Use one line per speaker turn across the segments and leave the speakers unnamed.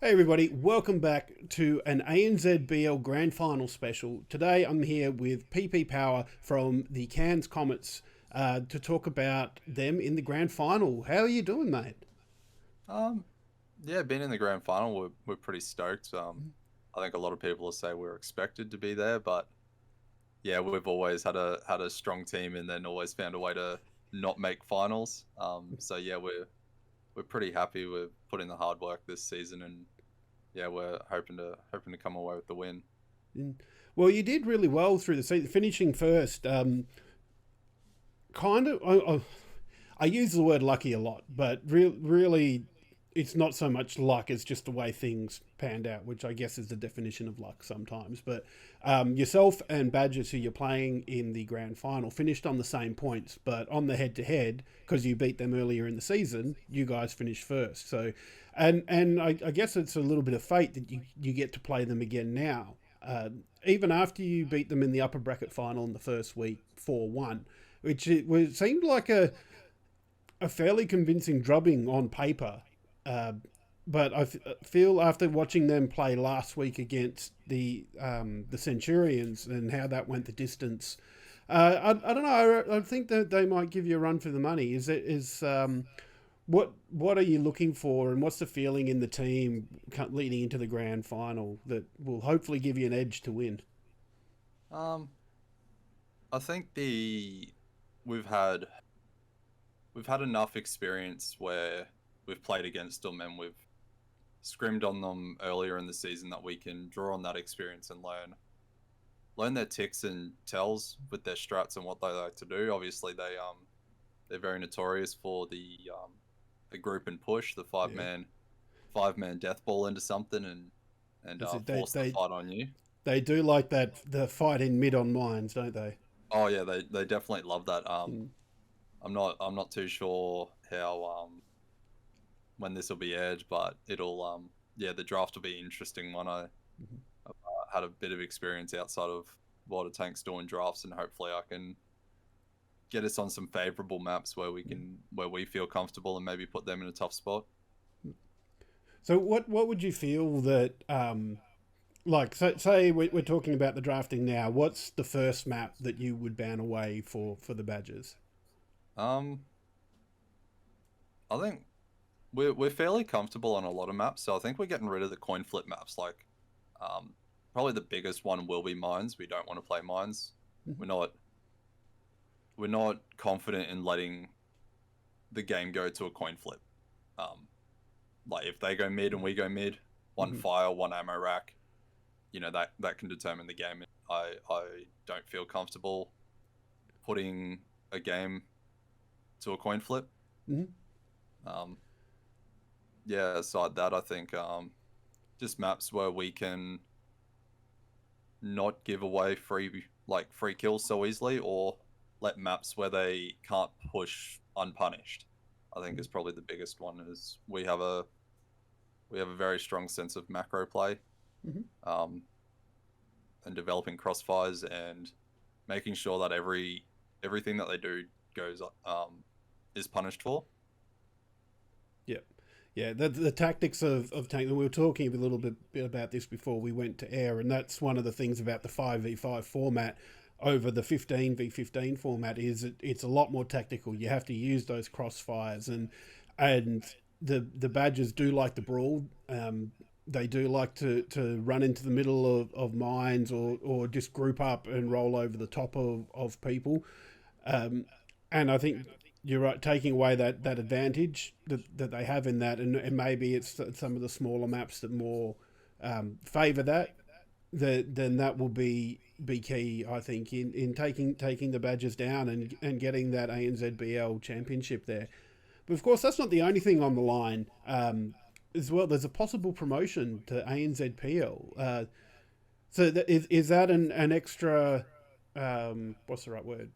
Hey everybody, welcome back to an ANZBL Grand Final special. Today I'm here with PP Power from the Cairns Comets to talk about them in the Grand Final. How are you doing, mate?
Um, yeah, being in the grand final, we're pretty stoked. I think a lot of people will say we're expected to be there, but yeah, we've always had a strong team and then always found a way to not make finals. So yeah, we're pretty happy with putting the hard work this season, and yeah, we're hoping to come away with the win.
Mm. Well, you did really well through the season, finishing first. Kind of, I use the word lucky a lot, but really, it's not so much luck. It's just the way things panned out, which I guess is the definition of luck sometimes. But yourself and Badgers, who you're playing in the grand final, finished on the same points, but on the head-to-head, because you beat them earlier in the season, you guys finished first. So, I guess it's a little bit of fate that you get to play them again now. Even after you beat them in the upper bracket final in the first week, 4-1, which seemed like a fairly convincing drubbing on paper. Uh, but feel after watching them play last week against the Centurions and how that went the distance, I don't know. I think that they might give you a run for the money. What are you looking for, and what's the feeling in the team leading into the grand final that will hopefully give you an edge to win?
Um, I think the we've had we've had enough experience where we've played against them and we've scrimmed on them earlier in the season that we can draw on that experience and learn their ticks and tells with their strats and what they like to do. Obviously, they're very notorious for the group and push, the
Yeah,
five man death ball into something and
is it
force the fight on you.
they do like that the fight in mid on mines, don't they?
Oh yeah, they definitely love that.
Mm.
I'm not too sure how when this will be aired, but it'll yeah, the draft will be interesting when I had a bit of experience outside of water tanks doing drafts, and hopefully I can get us on some favorable maps where we feel comfortable and maybe put them in a tough spot.
So what would you feel that like say we're talking about the drafting now? What's the first map that you would ban away for the Badgers?
Um, I think we're fairly comfortable on a lot of maps, so I think we're getting rid of the coin flip maps. Like, um, probably the biggest one will be mines. We don't want to play mines. We're not we're not confident in letting the game go to a coin flip. Um, like if they go mid and we go mid, one
Mm-hmm.
fire, one ammo rack, that can determine the game. I don't feel comfortable putting a game to a coin flip.
Mm-hmm.
Um, yeah, aside that, I think just maps where we can not give away free kills so easily, or let maps where they can't push unpunished. I think is probably the biggest one. Is we have a very strong sense of macro play,
Mm-hmm.
um, and developing crossfires and making sure that everything that they do goes is punished for.
Yeah. Yeah, the tactics of tank. We were talking a little bit about this before we went to air, and that's one of the things about the 5v5 format over the 15v15 format is it's a lot more tactical. You have to use those crossfires, and the Badgers do like the brawl. They do like to run into the middle of mines or just group up and roll over the top of people. Um, and I think you're right, taking away that advantage that they have in that, and maybe it's some of the smaller maps that more favour that. Then that will be key, I think, in taking the Badgers down and getting that ANZBL championship there. But of course, that's not the only thing on the line. As well, there's a possible promotion to ANZPL. Is that an extra? What's the right word?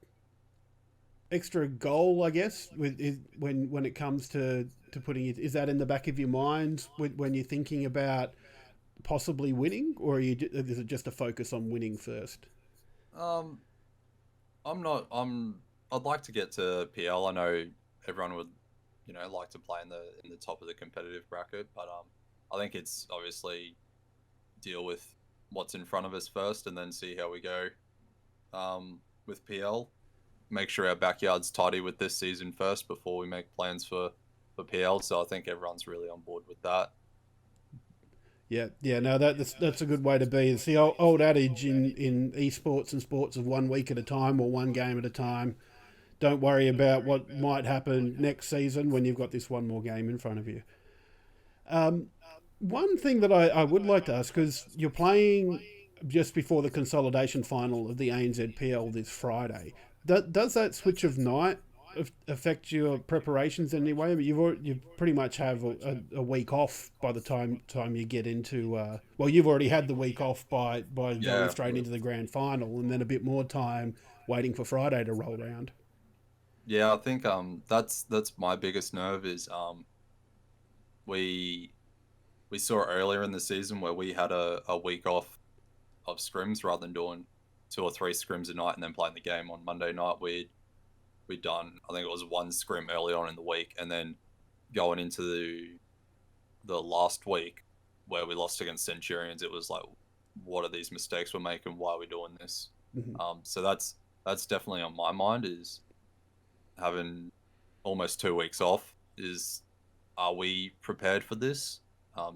Extra goal, I guess, when it comes to putting it. Is that in the back of your mind when you're thinking about possibly winning, or is it just a focus on winning first?
Um, I'm not. I'd like to get to PL. I know everyone would, like to play in the top of the competitive bracket, but I think it's obviously deal with what's in front of us first, and then see how we go with PL. Make sure our backyard's tidy with this season first before we make plans for PL. So I think everyone's really on board with that.
Yeah. No, that's a good way to be. It's the old adage in esports and sports of 1 week at a time or one game at a time. Don't worry about what might happen next season when you've got this one more game in front of you. One thing that I would like to ask, because you're playing just before the consolidation final of the ANZPL this Friday, does that switch of night affect your preparations in any way? I mean, you pretty much have a week off by the time you get into. Well, you've already had the week off by going straight into the grand final, and then a bit more time waiting for Friday to roll around.
Yeah, I think that's my biggest nerve is we saw earlier in the season where we had a week off of scrims rather than doing 2 or 3 scrims a night and then playing the game on Monday night. We'd done, I think it was 1 scrim early on in the week, and then going into the last week where we lost against Centurions, it was like, what are these mistakes we're making? Why are we doing this?
Mm-hmm.
So that's definitely on my mind, is having almost 2 weeks off. Are we prepared for this?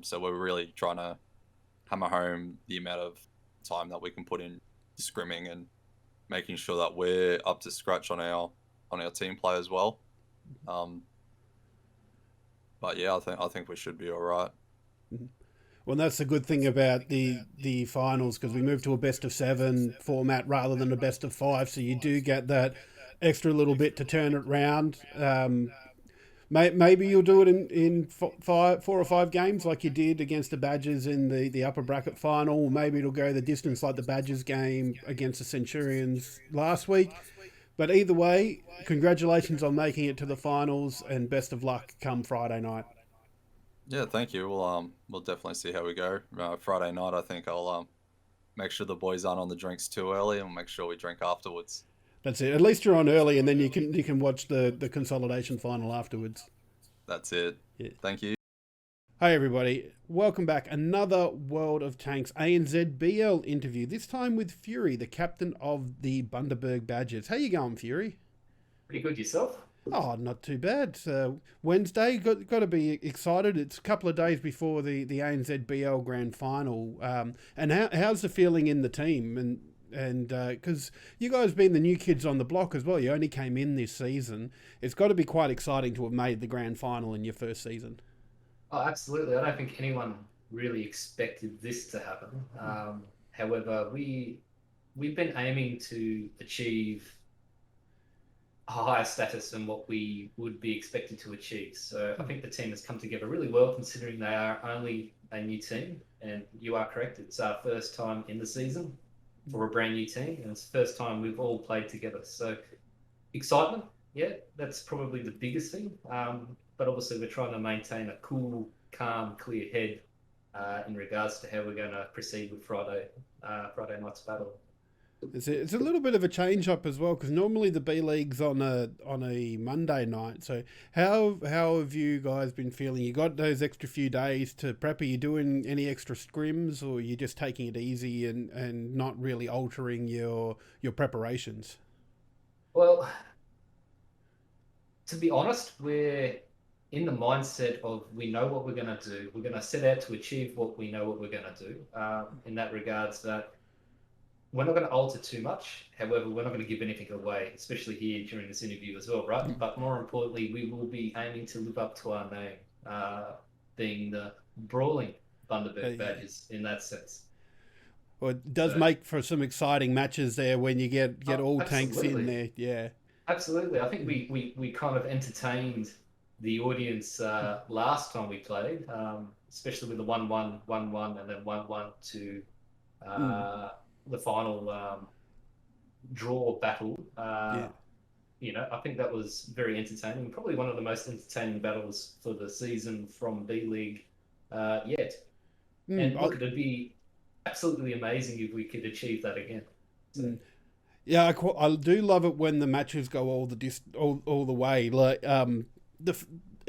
So we're really trying to hammer home the amount of time that we can put in scrimming and making sure that we're up to scratch on our team play as well. But yeah, I think we should be all right.
Well, that's the good thing about the finals, because we moved to a best of 7 format rather than a best of 5, so you do get that extra little bit to turn it round. Maybe you'll do it in 4 or 5 games like you did against the Badgers in the upper bracket final. Or maybe it'll go the distance like the Badgers game against the Centurions last week. But either way, congratulations on making it to the finals, and best of luck come Friday night.
Yeah, thank you. We'll definitely see how we go. Friday night, I think I'll make sure the boys aren't on the drinks too early, and we'll make sure we drink afterwards.
That's it. At least you're on early, and then you can watch the consolidation final afterwards.
That's it.
Yeah.
Thank you.
Hi everybody, welcome back. Another World of Tanks ANZBL interview. This time with Fury, the captain of the Bundaberg Badgers. How you going, Fury?
Pretty good yourself.
Oh, not too bad. Wednesday, got to be excited. It's a couple of days before the ANZBL Grand Final. And how's the feeling in the team? And because you guys being the new kids on the block as well, you only came in this season. It's got to be quite exciting to have made the Grand Final in your first season.
Oh, absolutely. I don't think anyone really expected this to happen. However, we've been aiming to achieve a higher status than what we would be expected to achieve. So I think the team has come together really well, considering they are only a new team. And you are correct, it's our first time in the season for a brand new team, and it's the first time we've all played together. So excitement, yeah, that's probably the biggest thing. But obviously we're trying to maintain a cool, calm, clear head in regards to how we're going to proceed with Friday night's battle.
It's a little bit of a change up as well, because normally the B League's on a Monday night. So how have you guys been feeling? You got those extra few days to prep. Are you doing any extra scrims, or are you just taking it easy and not really altering your preparations?
Well, to be honest, we're in the mindset of we know what we're going to do. We're going to set out to achieve what we know what we're going to do. In that regards, that we're not going to alter too much. However, we're not going to give anything away, especially here during this interview as well, right? But more importantly, we will be aiming to live up to our name, being the brawling Bundaberg Badgers in that sense.
Well, it does make for some exciting matches there when you get all tanks in there. Yeah.
Absolutely. I think we kind of entertained the audience last time we played, especially with the 1-1, 1-1, and then 1-1 to the final draw battle. You know, I think that was very entertaining. Probably one of the most entertaining battles for the season from B League yet. And look, it'd be absolutely amazing if we could achieve that again. So.
Yeah, I do love it when the matches go all the way. Like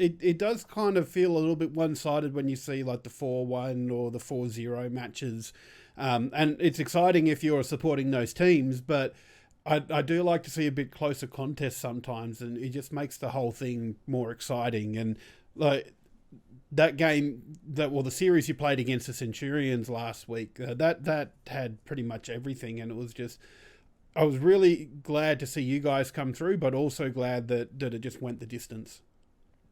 it does kind of feel a little bit one-sided when you see like the 4-1 or the 4-0 matches. And it's exciting if you're supporting those teams, but I do like to see a bit closer contests sometimes, and it just makes the whole thing more exciting. And like that game, the series you played against the Centurions last week, that had pretty much everything, and it was just, I was really glad to see you guys come through, but also glad that it just went the distance.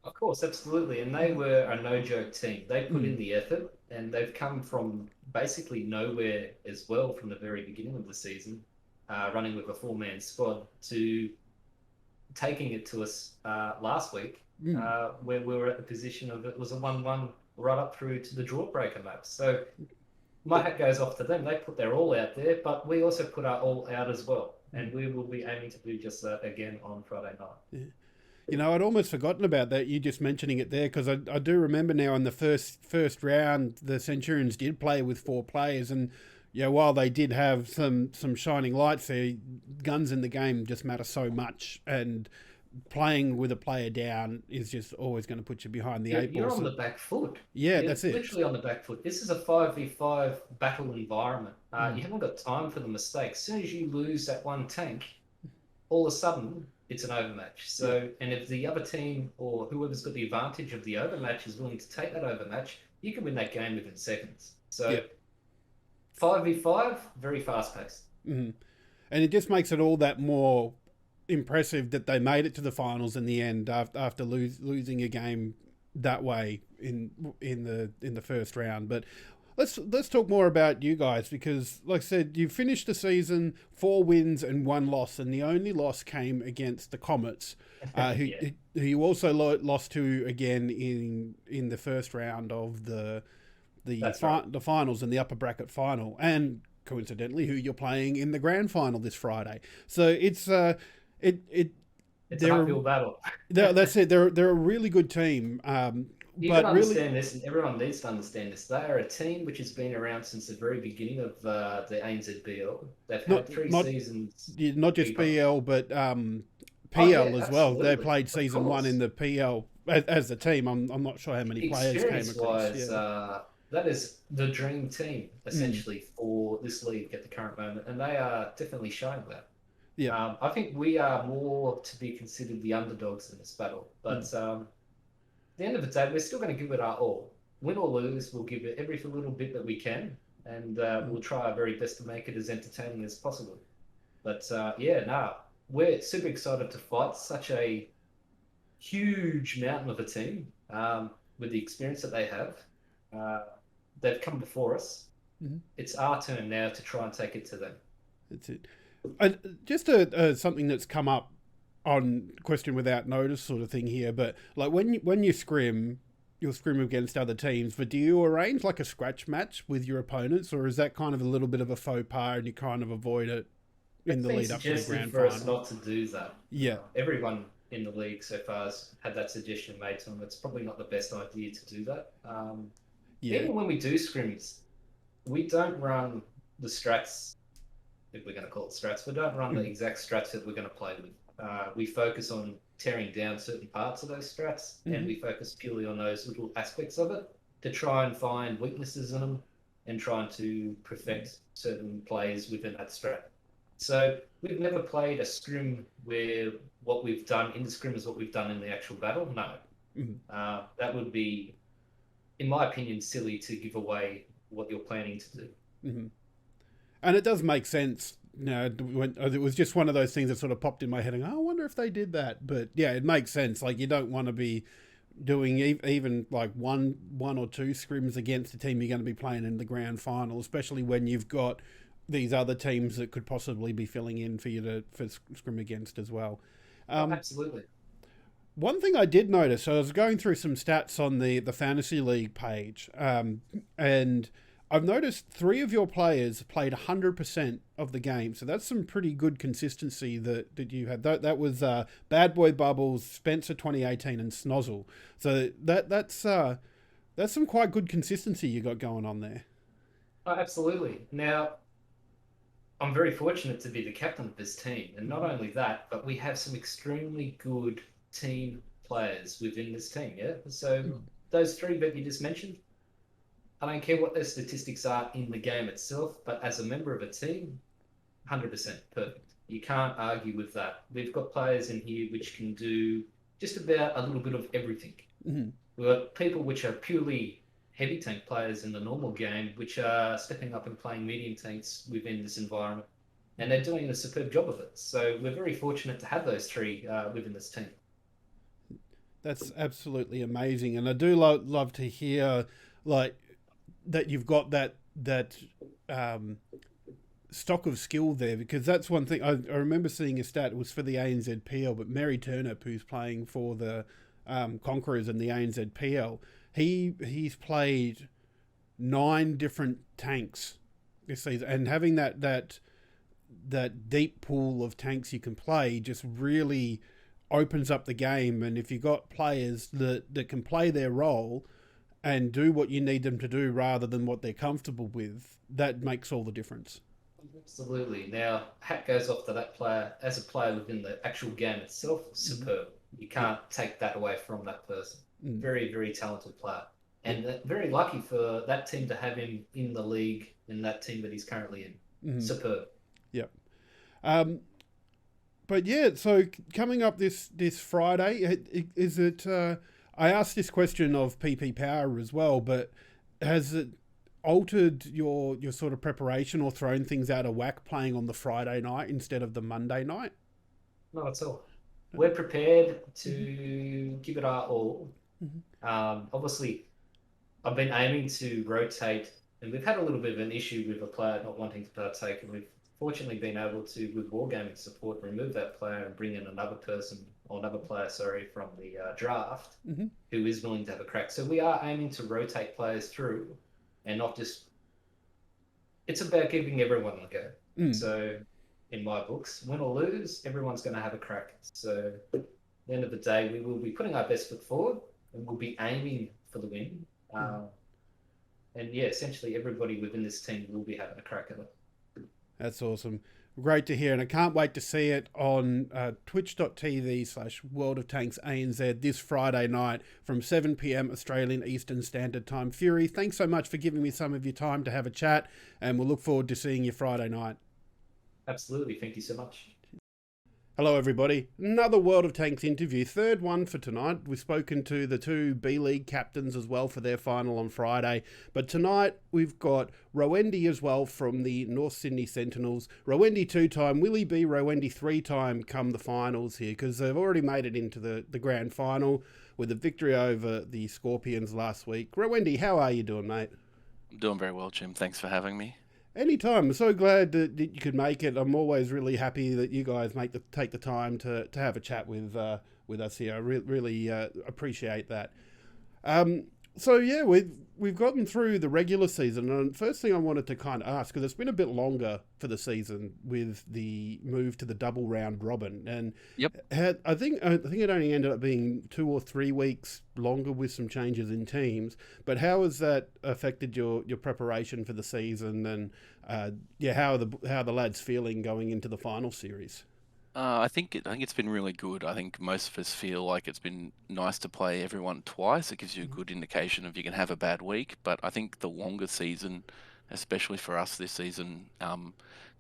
Of course, absolutely. And they were a no-joke team. They put in the effort, and they've come from basically nowhere as well from the very beginning of the season, running with a 4-man squad, to taking it to us last week, where we were at the position of, it was a 1-1 right up through to the drawbreaker map. So my hat goes off to them. They put their all out there, but we also put our all out as well. And we will be aiming to do just that again on Friday night.
Yeah. You know, I'd almost forgotten about that, you just mentioning it there, because I do remember now in the first round, the Centurions did play with 4 players, and yeah, while they did have some shining lights there, guns in the game just matter so much, and playing with a player down is just always going to put you behind the 8 ball.
You're on the back foot.
Yeah, that's it.
Literally on the back foot. This is a 5v5 battle environment. You haven't got time for the mistakes. As soon as you lose that one tank, all of a sudden it's an overmatch. So, and if the other team or whoever's got the advantage of the overmatch is willing to take that overmatch, you can win that game within seconds. So, 5v5, very fast paced.
And it just makes it all that more impressive that they made it to the finals in the end after losing a game that way in the first round. But let's talk more about you guys, because like I said, you finished the season 4 wins and 1 loss, and the only loss came against the Comets, who you also lost to again in the first round of the finals and the upper bracket final, and coincidentally who you're playing in the grand final this Friday. So it's
It's an uphill battle.
That's it. They're a really good team.
You can understand this, and everyone needs to understand this. They are a team which has been around since the very beginning of the ANZBL. They've had 3 seasons.
Not just BL, but PL as well. They played season 1 in the PL as a team. I'm not sure how many players came across.
That is the dream team, essentially, for this league at the current moment, and they are definitely showing that.
Yeah,
I think we are more to be considered the underdogs in this battle, but at the end of the day, we're still going to give it our all. Win or lose, we'll give it every little bit that we can, and we'll try our very best to make it as entertaining as possible. But we're super excited to fight such a huge mountain of a team with the experience that they have. They've come before us. It's our turn now to try and take it to them.
That's it. Just something that's come up on Question Without Notice sort of thing here, but like when you scrim, you'll scrim against other teams, but do you arrange like a scratch match with your opponents, or is that kind of a little bit of a faux pas and you kind of avoid it in the lead up to the grand final?
For us not to do that.
Yeah.
Everyone in the league so far has had that suggestion made to them. It's probably not the best idea to do that. Even when we do scrims, we don't run the strats, if we're going to call it strats. We don't run the exact strats that we're going to play with. We focus on tearing down certain parts of those strats, and we focus purely on those little aspects of it to try and find weaknesses in them and trying to perfect certain plays within that strat. So we've never played a scrim where what we've done in the scrim is what we've done in the actual battle. No. That would be, in my opinion, silly to give away what you're planning to do.
And it does make sense. You know, it was just one of those things that sort of popped in my head and I wonder if they did that. But yeah, it makes sense. Like, you don't want to be doing even like one or 2 scrims against the team you're going to be playing in the grand final, especially when you've got these other teams that could possibly be filling in for you for scrim against as well.
Absolutely.
One thing I did notice, I was going through some stats on the Fantasy League page, and I've noticed 3 of your players played 100% of the game. So that's some pretty good consistency that you had. That was Bad Boy Bubbles, Spencer 2018, and Snozzle. So that's some quite good consistency you got going on there.
Oh, absolutely. Now, I'm very fortunate to be the captain of this team. And not only that, but we have some extremely good team players within this team, yeah? So those three that you just mentioned, I don't care what their statistics are in the game itself, but as a member of a team, 100% perfect. You can't argue with that. We've got players in here which can do just about a little bit of everything.
Mhm.
We've got people which are purely heavy tank players in the normal game, which are stepping up and playing medium tanks within this environment. And they're doing a superb job of it. So we're very fortunate to have those three within this team.
That's absolutely amazing, and I do love to hear like that you've got that stock of skill there, because that's one thing I remember seeing a stat. It was for the ANZPL, but Mary Turnip, who's playing for the Conquerors in the ANZPL, he's played 9 different tanks this season, and having that deep pool of tanks you can play just really opens up the game. And if you've got players that can play their role and do what you need them to do rather than what they're comfortable with, that makes all the difference.
Absolutely. Now, hat goes off to that player as a player within the actual game itself. Superb. You can't take that away from that person. Very, very talented player. And very lucky for that team to have him in the league, in that team that he's currently in. Superb.
Yep. But yeah, so coming up this Friday, is it... I asked this question of PP Power as well, but has it altered your sort of preparation or thrown things out of whack playing on the Friday night instead of the Monday night?
Not at all. We're prepared to give it our all. Obviously, I've been aiming to rotate, and we've had a little bit of an issue with a player not wanting to partake, and we've fortunately been able to, with Wargaming support, remove that player and bring in another player, from the draft, who is willing to have a crack. So we are aiming to rotate players through, and not just... It's about giving everyone a go. So in my books, win or lose, everyone's going to have a crack. So at the end of the day, we will be putting our best foot forward, and we'll be aiming for the win. And yeah, essentially everybody within this team will be having a crack at it.
That's awesome. Great to hear, and I can't wait to see it on twitch.tv/World of Tanks ANZ this Friday night from 7 p.m. Australian Eastern Standard Time. Fury, thanks so much for giving me some of your time to have a chat, and we'll look forward to seeing you Friday night.
Absolutely. Thank you so much.
Hello everybody, another World of Tanks interview, third one for tonight. We've spoken to the 2 B-League captains as well for their final on Friday, but tonight we've got Rowendy as well from the North Sydney Sentinels. Rowendy 2-time, Willie B. Rowendy 3-time come the finals here, because they've already made it into the Grand Final with a victory over the Scorpions last week. Rowendy, how are you doing, mate?
I'm doing very well, Jim. Thanks for having me.
Anytime. I'm so glad that you could make it. I'm always really happy that you guys take the time to have a chat with us here. I really appreciate that. So yeah, we've gotten through the regular season, and first thing I wanted to kind of ask, because it's been a bit longer for the season with the move to the double round robin, and I think it only ended up being 2 or 3 weeks longer with some changes in teams. But how has that affected your preparation for the season, and how are the lads feeling going into the final series?
I think it's been really good. I think most of us feel like it's been nice to play everyone twice. It gives you a good indication of you can have a bad week. But I think the longer season, especially for us this season,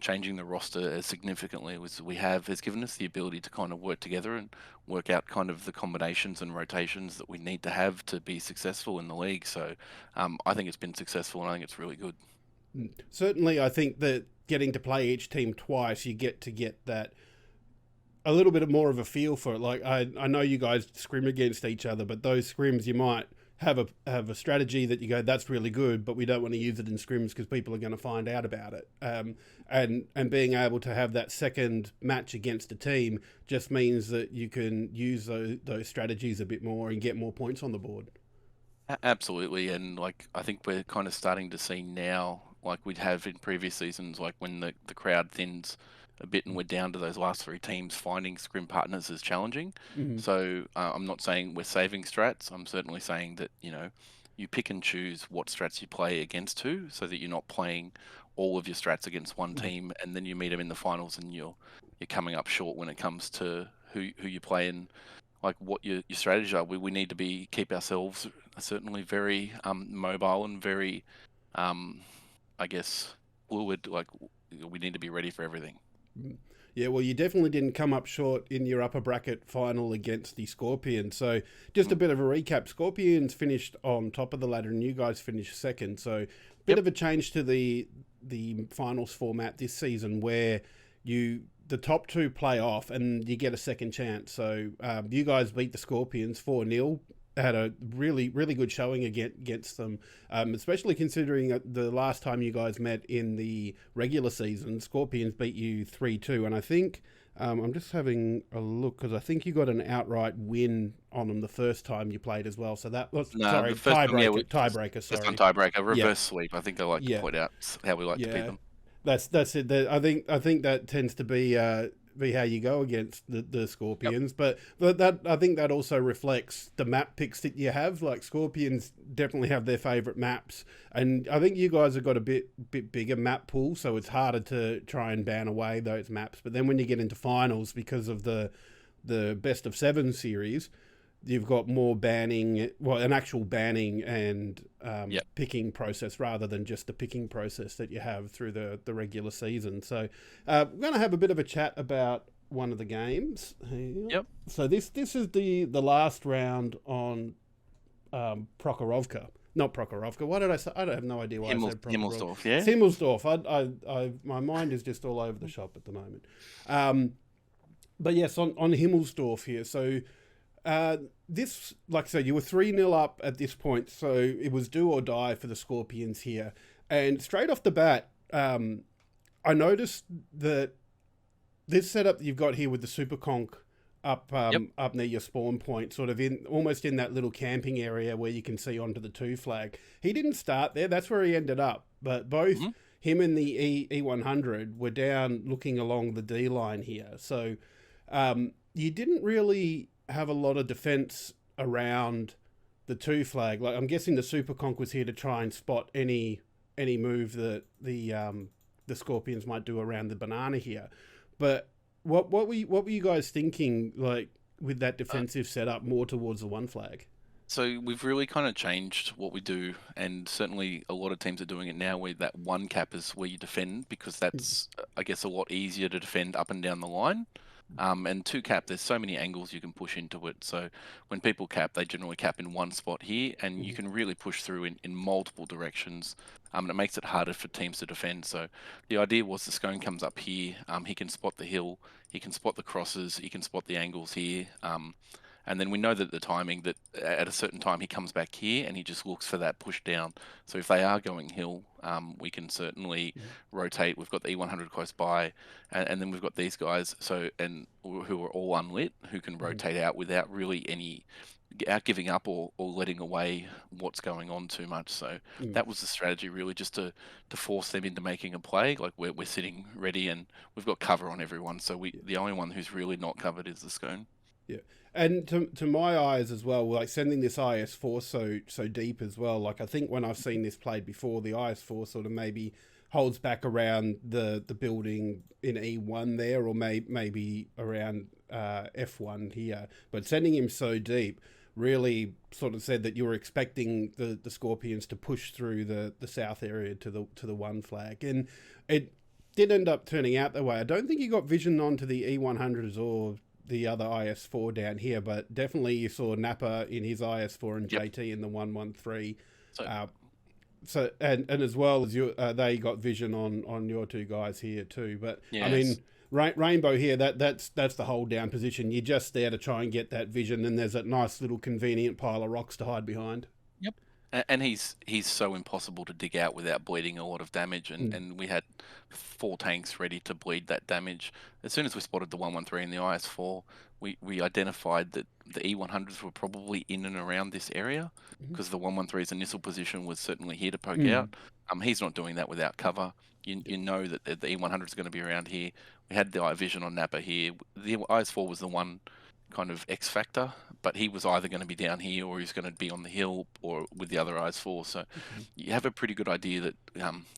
changing the roster as significantly as we have, has given us the ability to kind of work together and work out kind of the combinations and rotations that we need to have to be successful in the league. So I think it's been successful, and I think it's really good.
Certainly, I think that getting to play each team twice, you get that a little bit more of a feel for it. Like I know you guys scrim against each other, but those scrims you might have a strategy that you go, that's really good, but we don't want to use it in scrims because people are going to find out about it. And being able to have that second match against a team just means that you can use those strategies a bit more and get more points on the board.
Absolutely, and like I think we're kind of starting to see now, like we'd have in previous seasons, like when the crowd thins a bit and we're down to those last 3 teams, finding scrim partners is challenging. So I'm not saying we're saving strats. I'm certainly saying that, you pick and choose what strats you play against who, so that you're not playing all of your strats against one team and then you meet them in the finals and you're coming up short when it comes to who you play in like what your strategies are. We need to keep ourselves certainly very mobile and very, I guess, fluid. Like we need to be ready for everything.
Yeah, well, you definitely didn't come up short in your upper bracket final against the Scorpions. So, just a bit of a recap: Scorpions finished on top of the ladder, and you guys finished second. So, bit of a change to the finals format this season, where the top two play off, and you get a second chance. So, you guys beat the Scorpions 4-0. Had a really good showing against them, especially considering the last time you guys met in the regular season, Scorpions beat you 3-2, and I think I'm just having a look because I think you got an outright win on them the first time you played as well. So that was tiebreaker. Tiebreaker, sorry.
First time tiebreaker, reverse sweep. I think I like to point out how we like to beat them.
That's it. I think that tends to be how you go against the Scorpions, but that I think that also reflects the map picks that you have. Like Scorpions definitely have their favourite maps, and I think you guys have got a bit bigger map pool, so it's harder to try and ban away those maps. But then when you get into finals, because of the best of 7 series, you've got more banning, an actual banning and picking process rather than just the picking process that you have through the regular season. So we're going to have a bit of a chat about one of the games here.
Yep.
So this is the last round on Prokhorovka. Not Prokhorovka. What did I say? I have no idea why I said Prokhorovka.
Himmelsdorf, yeah?
Himmelsdorf. My mind is just all over the shop at the moment. But yes, on Himmelsdorf here. So this, like I said, you were 3-0 up at this point, so it was do or die for the Scorpions here. And straight off the bat, I noticed that this setup that you've got here with the Super Conch up near your spawn point, sort of almost in that little camping area where you can see onto the 2 flag. He didn't start there; that's where he ended up. But both him and the E100 were down looking along the D line here. So you didn't really have a lot of defense around the 2 flag. Like I'm guessing the Super Conch was here to try and spot any move that the Scorpions might do around the banana here. But what were you guys thinking, like with that defensive setup more towards the 1 flag?
So we've really kind of changed what we do, and certainly a lot of teams are doing it now, where that 1 cap is where you defend, because that's I guess a lot easier to defend up and down the line. And 2 cap, there's so many angles you can push into it. So when people cap, they generally cap in 1 spot here, and you can really push through in multiple directions. And it makes it harder for teams to defend. So the idea was the Scone comes up here. He can spot the hill, he can spot the crosses, he can spot the angles here. And then we know that the timing, that at a certain time he comes back here and he just looks for that push down. So if they are going hill, we can certainly rotate. We've got the E100 close by, and then we've got these guys who are all unlit, who can rotate out without really giving up or letting away what's going on too much. So that was the strategy, really, just to force them into making a play. Like we're sitting ready and we've got cover on everyone. So the only one who's really not covered is the Scone.
Yeah. And to my eyes as well, like sending this IS4 so deep as well, like I think when I've seen this played before, the IS4 sort of maybe holds back around the building in E1 there, or maybe around F1 here. But sending him so deep really sort of said that you were expecting the Scorpions to push through the south area to the 1 flag. And it did end up turning out that way. I don't think you got vision onto the E100s or the other IS4 down here, but definitely you saw Napa in his IS4 and JT in the 113. So and as well as they got vision on your 2 guys here too. But yes. I mean, Rainbow here, that's the hold down position. You're just there to try and get that vision, and there's that nice little convenient pile of rocks to hide behind.
Yep. And he's so impossible to dig out without bleeding a lot of damage, and we had 4 tanks ready to bleed that damage. As soon as we spotted the 113 and the IS4, we identified that the E100s were probably in and around this area, because the 113's initial position was certainly here to poke out. He's not doing that without cover. You know that the E100 is going to be around here. We had the eye vision on Napa here. The IS4 was the one kind of X factor, but he was either going to be down here or he's going to be on the hill or with the other IS4. So you have a pretty good idea that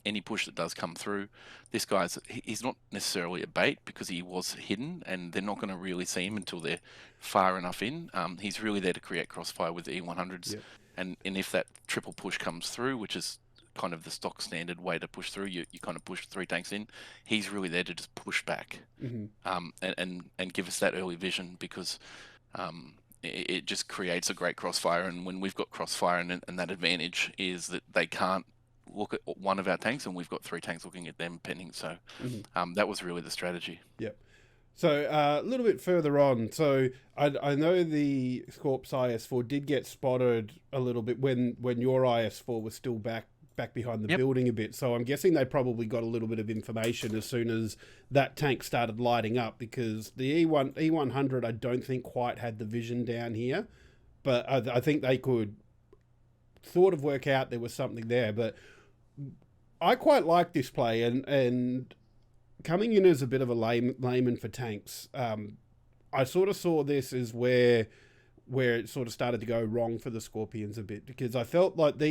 any push that does come through, this guy's he's not necessarily a bait because he was hidden and they're not going to really see him until they're far enough in. He's really there to create crossfire with the E100s.
Yep.
And if that triple push comes through, which is kind of the stock standard way to push through, you kind of push 3 tanks in, he's really there to just push back and give us that early vision, because it just creates a great crossfire. And when we've got crossfire and that advantage is that they can't look at one of our tanks and we've got 3 tanks looking at them penning. So that was really the strategy.
Yep. So a little bit further on, so I know the Scorps IS4 did get spotted a little bit when your IS4 was still back behind the building a bit. So I'm guessing they probably got a little bit of information as soon as that tank started lighting up, because the E100 I don't think quite had the vision down here, but I think they could sort of work out there was something there. But I quite like this play, and coming in as a bit of a layman for tanks, I sort of saw this as where it sort of started to go wrong for the Scorpions a bit, because I felt like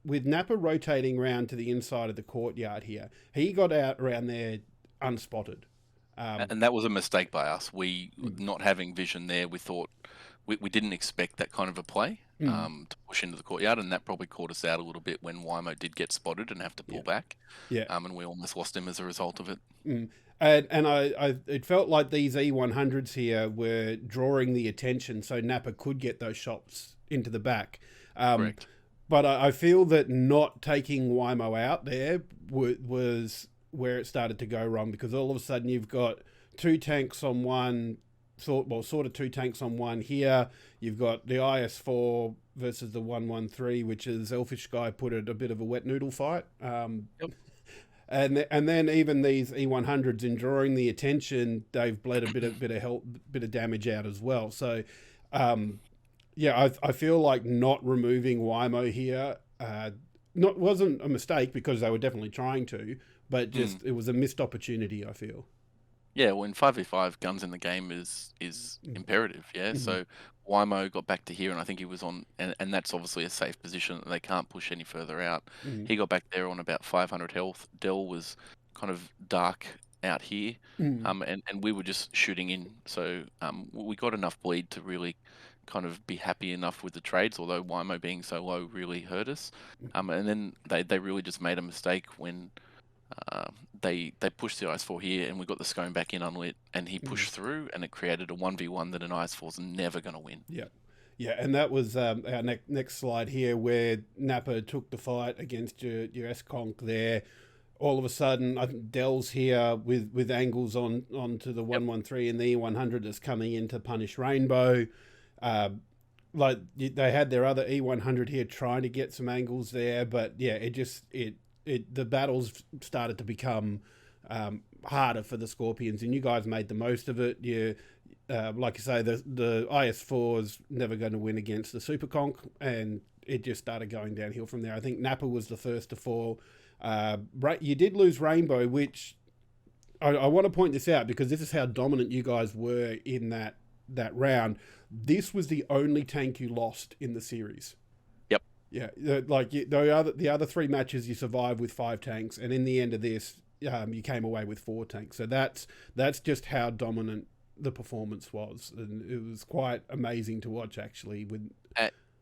with Napa rotating around to the inside of the courtyard here, he got out around there unspotted.
And that was a mistake by us. We, not having vision there, we thought, we didn't expect that kind of a play to push into the courtyard, and that probably caught us out a little bit when Wymo did get spotted and have to pull back. Yeah. And we almost lost him as a result of it.
And it felt like these E100s here were drawing the attention so Napa could get those shots into the back.
Correct.
But I feel that not taking Wymo out there was where it started to go wrong, because all of a sudden you've got 2 tanks on one, sort of 2 tanks on one here. You've got the IS4 versus the 113, which is Elfish Guy put it a bit of a wet noodle fight. And then even these E100s, in drawing the attention, they've bled a bit of damage out as well. So, I feel like not removing Wymo here wasn't a mistake, because they were definitely trying to, but just it was a missed opportunity, I feel.
Yeah, well, in 5v5, guns in the game is imperative, yeah? So Wymo got back to here, and I think he was on, and that's obviously a safe position. They can't push any further out. He got back there on about 500 health. Dell was kind of dark out here, and we were just shooting in. So we got enough bleed to really kind of be happy enough with the trades, although Wymo being so low really hurt us. And then they really just made a mistake when they pushed the IS4 here, and we got the scone back in unlit, and he pushed through, and it created a 1v1 that an IS4's never going to win.
Yeah, and that was our next slide here, where Napa took the fight against your S-Conk there. All of a sudden, I think Dell's here with angles onto the 113, and the E100 is coming in to punish Rainbow. Like they had their other E100 here trying to get some angles there, but yeah, the battles started to become harder for the Scorpions, and you guys made the most of it. Like you say, the IS4 is never going to win against the Super Conk, and it just started going downhill from there. I think Napa was the first to fall. You did lose Rainbow, which I want to point this out, because this is how dominant you guys were in that round. This was the only tank you lost in the series.
Yep.
Yeah, the other 3 matches you survived with 5 tanks, and in the end of this, you came away with 4 tanks. So that's just how dominant the performance was, and it was quite amazing to watch, actually.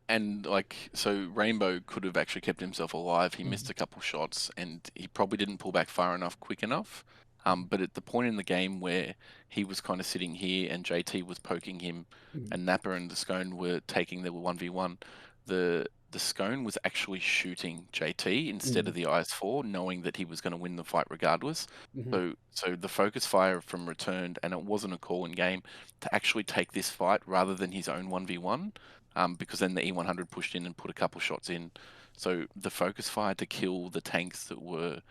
And so Rainbow could have actually kept himself alive. He missed a couple shots, and he probably didn't pull back far enough, quick enough. But at the point in the game where he was kind of sitting here and JT was poking him, and Napa and the Scone were taking the 1v1, the Scone was actually shooting JT instead of the IS4, knowing that he was going to win the fight regardless. So the focus fire from returned, and it wasn't a call in game to actually take this fight rather than his own 1v1, because then the E100 pushed in and put a couple shots in. So the focus fire to kill the tanks that were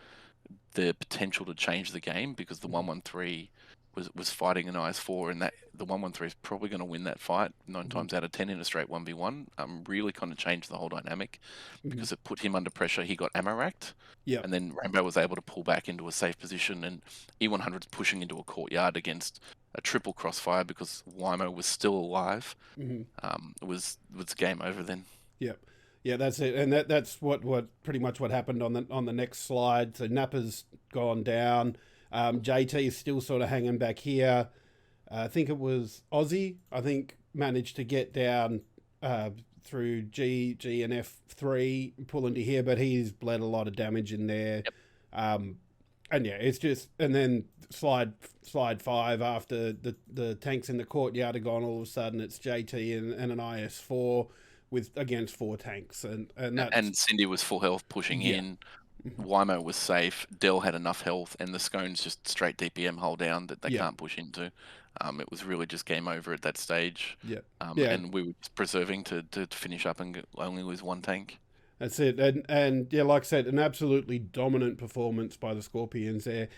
the potential to change the game, because the 113 was fighting an IS4, and that the 113 is probably going to win that fight 9 times out of 10 in a straight 1v1. Really kind of changed the whole dynamic because it put him under pressure. He got ammo racked, and then Rambo was able to pull back into a safe position, and E100's pushing into a courtyard against a triple crossfire because Wymo was still alive. It was game over then.
Yep. Yeah, that's it, and that's what pretty much what happened on the next slide. So Nappa's gone down. JT is still sort of hanging back here. I think it was Aussie. I think managed to get down through G and F3, pull into here, but he's bled a lot of damage in there. And yeah, it's just, and then slide 5 after the tanks in the courtyard are gone. All of a sudden, it's JT and an IS4 against 4 tanks, and
Cindy was full health pushing in. Wymo was safe. Dell had enough health, and the Scones just straight DPM hull down that they can't push into. It was really just game over at that stage. And we were preserving to finish up and only lose 1 tank.
That's it. And yeah, like I said, an absolutely dominant performance by the Scorpions there.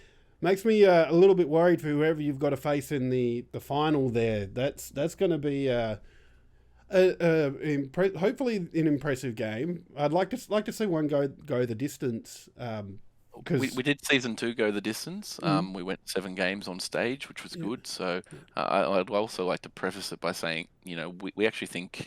Makes me a little bit worried for whoever you've got to face in the final there. That's going to be hopefully an impressive game. I'd like to see one go the distance.
We did season 2 go the distance. We went 7 games on stage, which was good. So I'd also like to preface it by saying, we actually think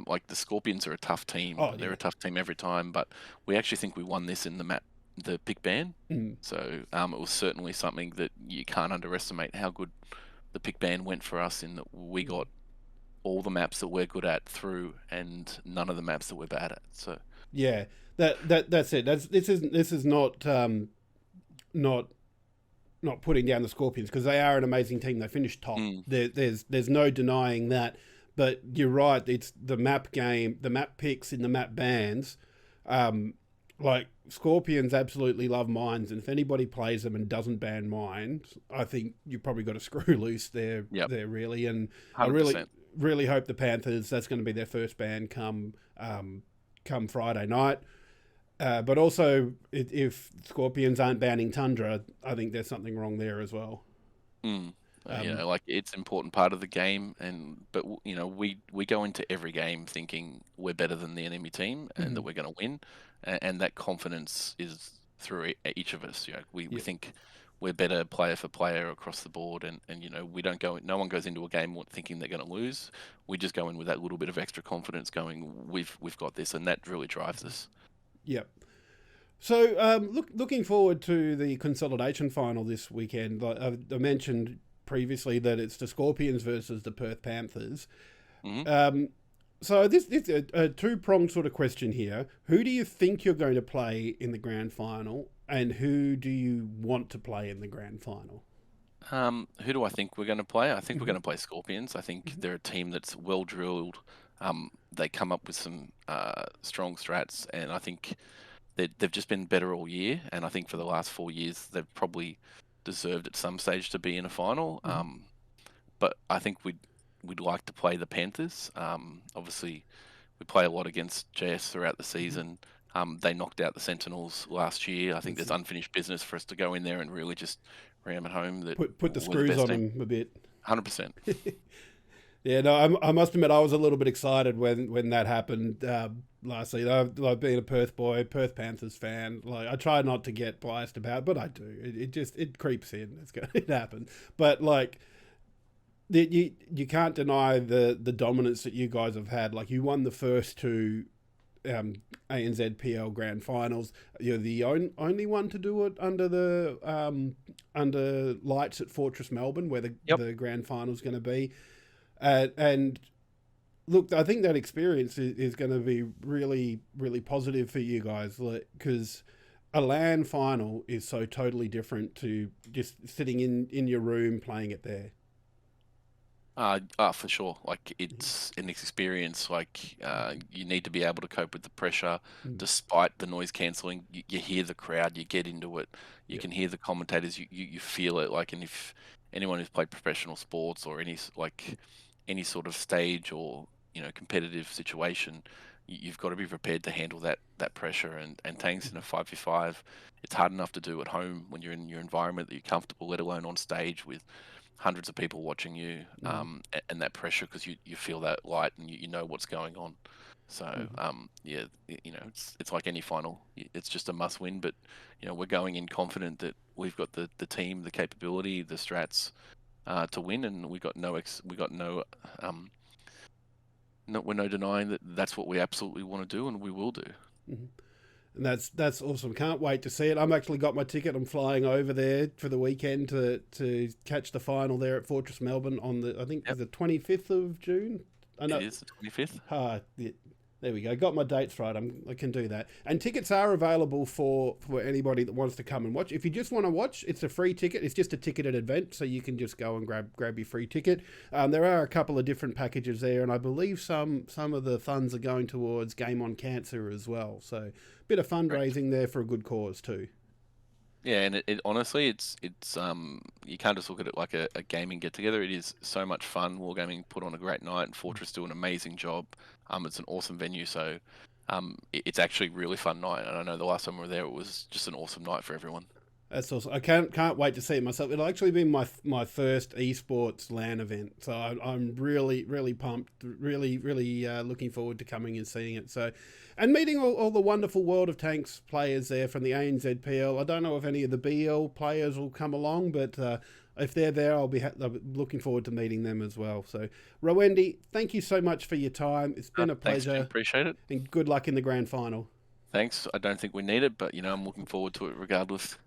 like the Scorpions are a tough team. They're a tough team every time, but we actually think we won this in the pick ban. So it was certainly something that you can't underestimate how good the pick ban went for us in that we got all the maps that we're good at through and none of the maps that we're bad at. So
yeah, that's it. This is not putting down the Scorpions, because they are an amazing team. They finished top. There's no denying that. But you're right. It's the map game, the map picks in the map bans. Like Scorpions absolutely love mines, and if anybody plays them and doesn't ban mines, I think you probably got to screw loose there. There really, and
100%.
I really hope the Panthers, that's going to be their first ban come Friday night. But also, if Scorpions aren't banning Tundra, I think there's something wrong there as well.
Like it's an important part of the game, but we go into every game thinking we're better than the enemy team and that we're going to win, and that confidence is through each of us. We think we're better player for player across the board, and we don't go. No one goes into a game thinking they're going to lose. We just go in with that little bit of extra confidence, going we've got this, and that really drives us.
Yep. So looking forward to the consolidation final this weekend. I mentioned previously that it's the Scorpions versus the Perth Panthers. So this is a two-pronged sort of question here. Who do you think you're going to play in the grand final, and who do you want to play in the grand final?
Who do I think we're going to play? I think we're going to play Scorpions. I think they're a team that's well drilled. They come up with some strong strats, and I think they've just been better all year. And I think for the last 4 years, they've probably deserved at some stage to be in a final. But I think we'd like to play the Panthers. Obviously, we play a lot against JS throughout the season. They knocked out the Sentinels last year. I think there's unfinished business for us to go in there and really just ram it home. That
put the screws on them a bit.
100%.
Yeah, no, I must admit I was a little bit excited when that happened last season. I've been a Perth boy, Perth Panthers fan. Like I try not to get biased about it, but I do. It creeps in. It happens. But like you can't deny the dominance that you guys have had. Like you won the first 2 ANZPL Grand Finals. You're the only one to do it under lights at Fortress Melbourne, where the Grand Final's going to be. And look, I think that experience is going to be really, really positive for you guys, because a LAN final is so totally different to just sitting in your room playing it there.
For sure. Like it's an experience. Like you need to be able to cope with the pressure, despite the noise cancelling. You hear the crowd, you get into it. You can hear the commentators. You feel it. Like, and if anyone who's played professional sports or any sort of stage or competitive situation, you've got to be prepared to handle that pressure. And tanks in a 5v5, it's hard enough to do at home when you're in your environment that you're comfortable, let alone on stage with hundreds of people watching you, and that pressure, because you feel that light and you know what's going on. So yeah, it's like any final. It's just a must win, but we're going in confident that we've got the team, the capability, the strats to win, and we're no denying that that's what we absolutely want to do, and we will do.
And that's awesome. Can't wait to see it. I'm actually got my ticket. I'm flying over there for the weekend to catch the final there at Fortress Melbourne on the, I think, the 25th of June.
It is the 25th.
There we go. Got my dates right. I can do that. And tickets are available for anybody that wants to come and watch. If you just want to watch, it's a free ticket. It's just a ticketed event, so you can just go and grab your free ticket. There are a couple of different packages there, and I believe some of the funds are going towards Game on Cancer as well. So a bit of fundraising there for a good cause too.
Yeah, and it honestly, it's you can't just look at it like a gaming get together. It is so much fun. Wargaming put on a great night, and Fortress do an amazing job. It's an awesome venue, so it's actually a really fun night. And I know the last time we were there, it was just an awesome night for everyone.
That's awesome. I can't wait to see it myself. It'll actually be my first esports LAN event, so I'm really pumped. Really looking forward to coming and seeing it. So, and meeting all the wonderful World of Tanks players there from the ANZPL. I don't know if any of the BL players will come along, but if they're there, I'll be looking forward to meeting them as well. So, Rowendy, thank you so much for your time. It's been a pleasure.
Thanks, appreciate it.
And good luck in the grand final.
Thanks. I don't think we need it, but I'm looking forward to it regardless.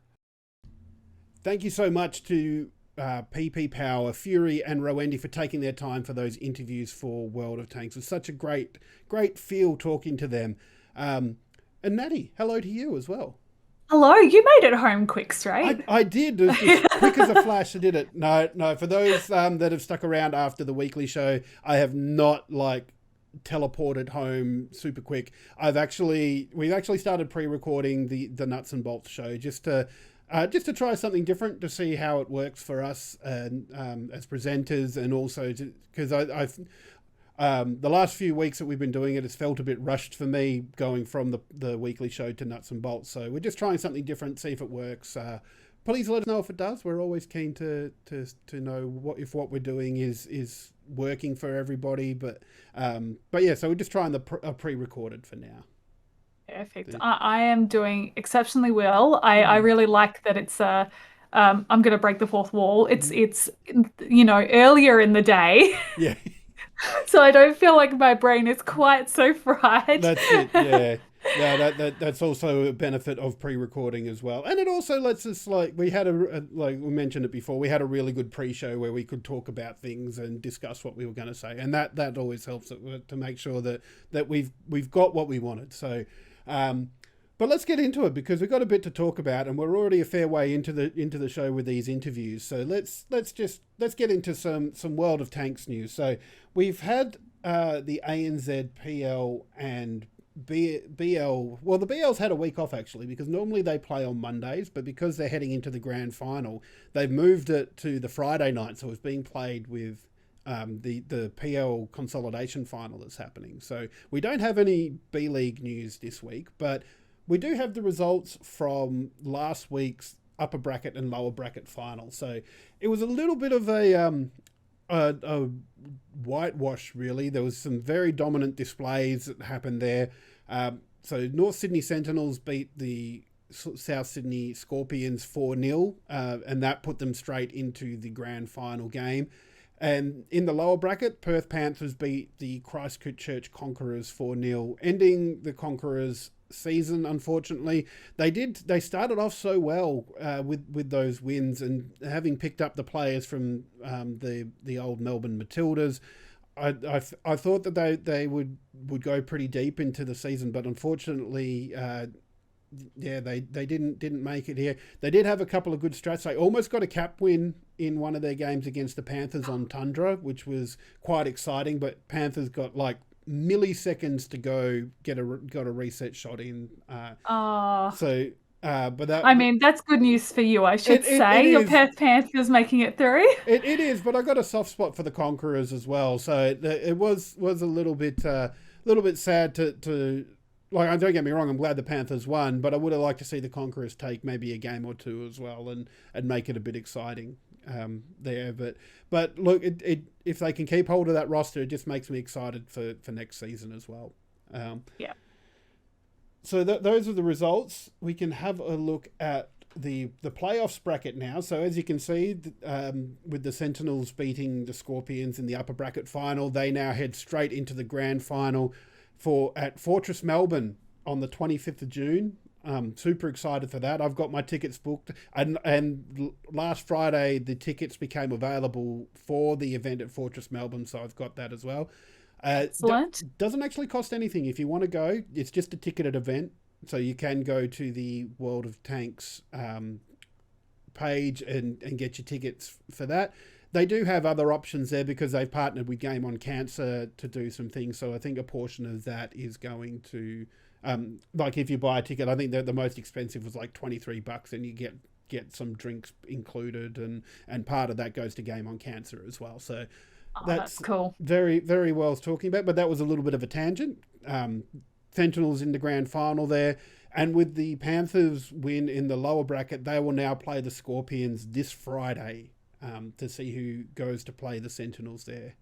Thank you so much to PP Power, Fury and Rowendy for taking their time for those interviews for World of Tanks. It's such a great feel talking to them. And Natty, hello to you as well.
Hello, you made it home quick, straight.
I did. It was just quick as a flash. I did it. No. For those that have stuck around after the weekly show, I have not teleported home super quick. We've actually started pre-recording the Nuts and Bolts show just to try something different to see how it works for us and as presenters, and also because I've the last few weeks that we've been doing it's felt a bit rushed for me going from the weekly show to Nuts and Bolts. So we're just trying something different, see if it works. Please let us know if it does. We're always keen to know what we're doing is working for everybody. But yeah, so we're just trying the pre-recorded for now.
Perfect. I am doing exceptionally well. I really like that it's I'm going to break the fourth wall. It's earlier in the day.
Yeah.
So I don't feel like my brain is quite so fried.
That's it. Yeah. Yeah, that's also a benefit of pre-recording as well, and it also lets us we had we mentioned it before. We had a really good pre-show where we could talk about things and discuss what we were going to say, and that always helps to make sure that we've got what we wanted. So, but let's get into it because we've got a bit to talk about, and we're already a fair way into the show with these interviews. So let's get into some World of Tanks news. So we've had the ANZPL and BL. Well, the BL's had a week off actually because normally they play on Mondays, but because they're heading into the grand final, they've moved it to the Friday night, so it's being played with the PL consolidation final that's happening. So we don't have any B League news this week, but we do have the results from last week's upper bracket and lower bracket final. So it was a little bit of a whitewash, really. There was some very dominant displays that happened there. So North Sydney Sentinels beat the South Sydney Scorpions 4-0, and that put them straight into the grand final game. And in the lower bracket, Perth Panthers beat the Christchurch Conquerors 4-0, ending the Conquerors' season. Unfortunately, they started off so well with those wins, and having picked up the players from the old Melbourne Matildas, I thought that they would go pretty deep into the season, but unfortunately, they didn't make it here. They did have a couple of good strats. They almost got a cap win in one of their games against the Panthers on Tundra, which was quite exciting, but Panthers got milliseconds to go, got a reset shot in. But
that's good news for you, I should say. Your Perth Panthers making it through.
It is, but I got a soft spot for the Conquerors as well. So it was a little bit little bit sad to like. Don't get me wrong, I'm glad the Panthers won, but I would have liked to see the Conquerors take maybe a game or two as well and make it a bit exciting there. But look, if they can keep hold of that roster, it just makes me excited for next season as well.
Yeah.
So those are the results. We can have a look at the playoffs bracket now. So as you can see, with the Sentinels beating the Scorpions in the upper bracket final, they now head straight into the grand final at Fortress Melbourne on the 25th of June. Super excited for that. I've got my tickets booked, and last Friday the tickets became available for the event at Fortress Melbourne, so I've got that as well.
Excellent.
Doesn't actually cost anything if you want to go. It's just a ticketed event, so you can go to the World of Tanks page and get your tickets for that. They do have other options there because they've partnered with Game on Cancer to do some things, so I think a portion of that is going to like if you buy a ticket, I think that the most expensive was like $23 and you get some drinks included, and part of that goes to Game on Cancer as well. So
that's cool.
Very, very well talking about, but that was a little bit of a tangent. Sentinels in the grand final there, and with the Panthers win in the lower bracket, they will now play the Scorpions this Friday to see who goes to play the Sentinels there.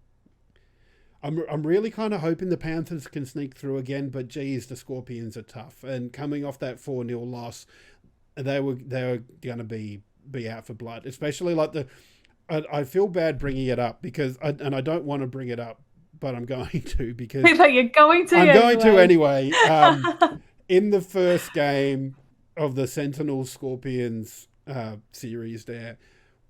I'm really kind of hoping the Panthers can sneak through again, but geez, the Scorpions are tough, and coming off that 4-0 loss, they were going to be out for blood, especially like I feel bad bringing it up because I don't want to bring it up, but I'm going to because
you're going to.
I'm going to anyway. In the first game of the Sentinel Scorpions series,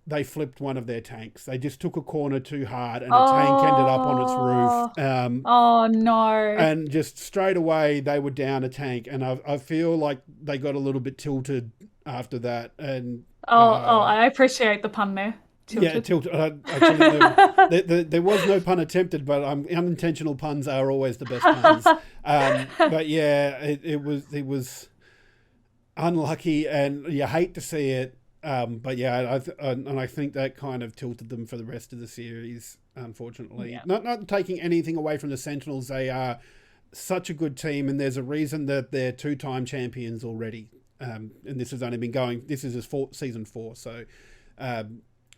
they flipped one of their tanks. They just took a corner too hard, and a tank ended up on its roof.
Oh no!
And just straight away they were down a tank, and I feel like they got a little bit tilted after that. And
I appreciate the pun there. Tilted.
Yeah, tilted. Actually, there was no pun attempted, but unintentional puns are always the best puns. But yeah, it was unlucky, and you hate to see it. But yeah, I think that kind of tilted them for the rest of the series, unfortunately.
Yeah.
Not taking anything away from the Sentinels. They are such a good team, and there's a reason that they're 2-time champions already. And this has only been going. This is season 4, so.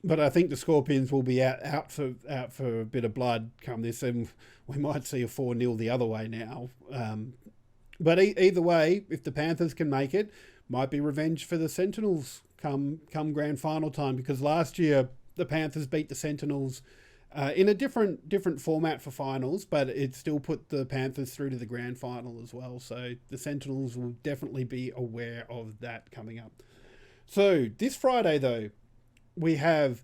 But I think the Scorpions will be out for a bit of blood come this, and we might see a 4-0 the other way now. But either way, if the Panthers can make it, might be revenge for the Sentinels come grand final time, because last year the Panthers beat the Sentinels in a different format for finals, but it still put the Panthers through to the grand final as well. So the Sentinels will definitely be aware of that coming up. So this Friday though, we have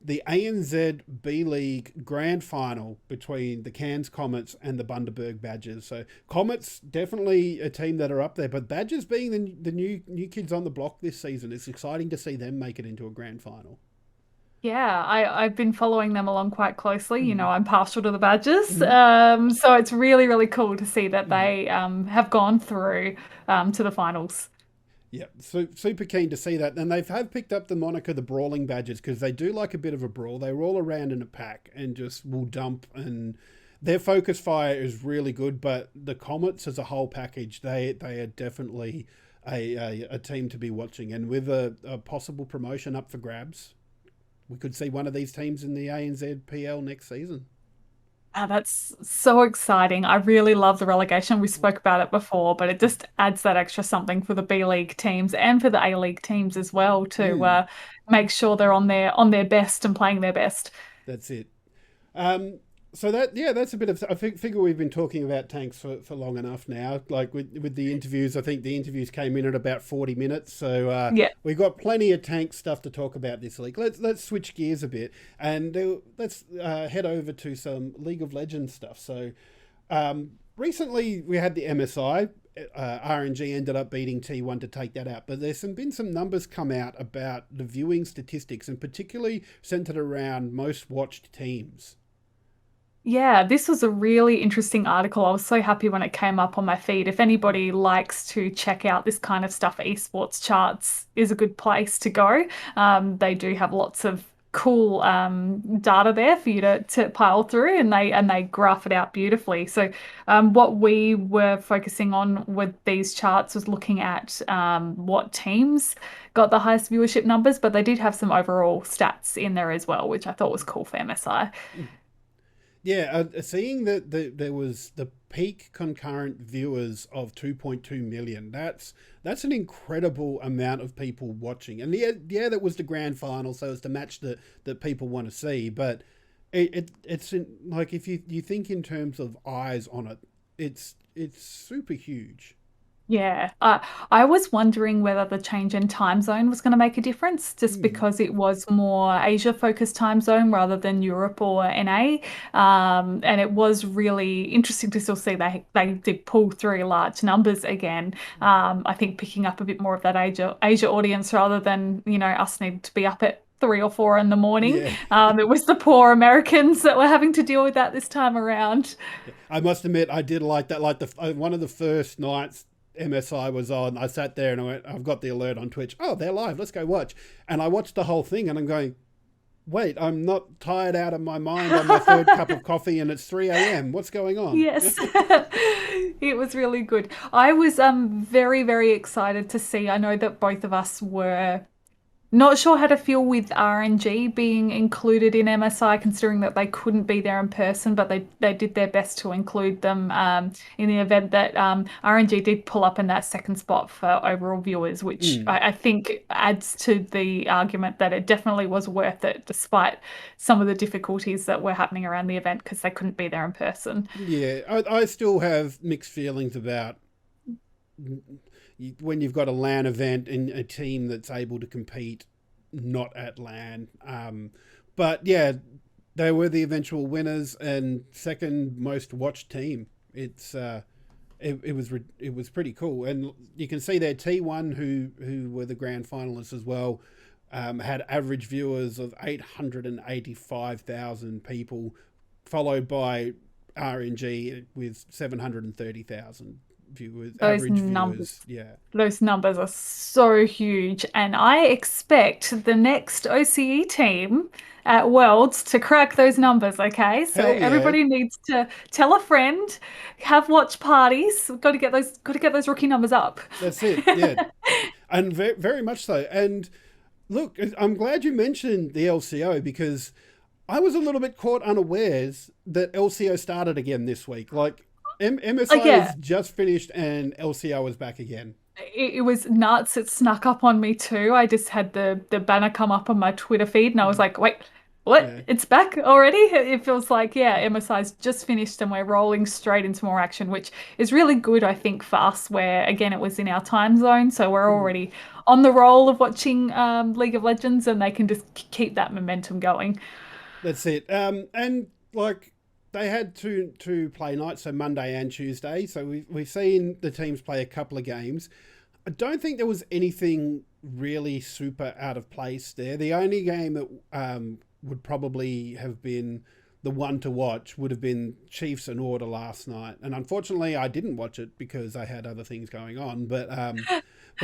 the ANZ B League Grand Final between the Cairns Comets and the Bundaberg Badgers. So Comets, definitely a team that are up there, but Badgers being the new kids on the block this season, it's exciting to see them make it into a grand final.
Yeah, I've been following them along quite closely. You know, I'm partial to the Badgers. So it's really, really cool to see that they have gone through to the finals.
Yeah, so super keen to see that. And they have picked up the moniker the Brawling Badgers because they do like a bit of a brawl. They roll around in a pack and just will dump, and their focus fire is really good. But the Comets as a whole package, they are definitely a team to be watching. And with a possible promotion up for grabs, we could see one of these teams in the ANZPL next season.
That's so exciting. I really love the relegation. We spoke about it before, but it just adds that extra something for the B League teams and for the A League teams as well to make sure they're on their best and playing their best.
That's it. So that's a bit of. I figure we've been talking about tanks for long enough now. Like with the interviews, I think the interviews came in at about 40 minutes. So we've got plenty of tank stuff to talk about this week. Let's switch gears a bit and let's head over to some League of Legends stuff. So recently we had the MSI. RNG ended up beating T1 to take that out, but there's been some numbers come out about the viewing statistics, and particularly centered around most watched teams.
Yeah, this was a really interesting article. I was so happy when it came up on my feed. If anybody likes to check out this kind of stuff, esports charts is a good place to go. They do have lots of cool data there for you to pile through, and they graph it out beautifully. So what we were focusing on with these charts was looking at what teams got the highest viewership numbers, but they did have some overall stats in there as well, which I thought was cool for MSI.
Yeah, seeing that there was the peak concurrent viewers of 2.2 million. That's an incredible amount of people watching. And yeah, that was the grand final, so it's the match that people want to see. But it's like, if you think in terms of eyes on it, it's super huge.
Yeah, I was wondering whether the change in time zone was going to make a difference, just because it was more Asia-focused time zone rather than Europe or NA. And it was really interesting to still see they did pull through large numbers again. I think picking up a bit more of that Asia audience rather than, us needing to be up at 3 or 4 in the morning.
Yeah.
It was the poor Americans that were having to deal with that this time around.
I must admit, I did like that. Like one of the first nights MSI was on, I sat there and I went, I've got the alert on Twitch. Oh, they're live. Let's go watch. And I watched the whole thing and I'm going, wait, I'm not tired out of my mind on my third cup of coffee and it's 3 a.m. What's going on?
Yes, it was really good. I was very, very excited to see. I know that both of us were not sure how to feel with RNG being included in MSI, considering that they couldn't be there in person, but they did their best to include them in the event. That RNG did pull up in that second spot for overall viewers, which I think adds to the argument that it definitely was worth it, despite some of the difficulties that were happening around the event because they couldn't be there in person.
Yeah, I still have mixed feelings about when you've got a LAN event and a team that's able to compete not at LAN. But yeah, they were the eventual winners and second most watched team. It was pretty cool. And you can see their T1, who were the grand finalists as well, had average viewers of 885,000 people, followed by RNG with 730,000 viewers.
Those
average
numbers,
viewers. Yeah.
those numbers are so huge, and I expect the next OCE team at Worlds to crack those numbers. Okay, so
Hell yeah.
everybody needs to tell a friend, have watch parties. We've got to get those rookie numbers up.
That's it. Yeah, and very, very much so. And look, I'm glad you mentioned the LCO because I was a little bit caught unawares that LCO started again this week. Like, MSI has just finished and LCO is back again.
It was nuts. It snuck up on me too. I just had the banner come up on my Twitter feed and I was like, wait, what?
Yeah.
It's back already? It feels like, MSI's just finished and we're rolling straight into more action, which is really good, I think, for us, where, again, it was in our time zone. So we're already on the roll of watching League of Legends and they can just keep that momentum going.
That's it. And like, they had two play nights, so Monday and Tuesday. So we've seen the teams play a couple of games. I don't think there was anything really super out of place there. The only game that would probably have been the one to watch would have been Chiefs and Order last night. And unfortunately, I didn't watch it because I had other things going on. But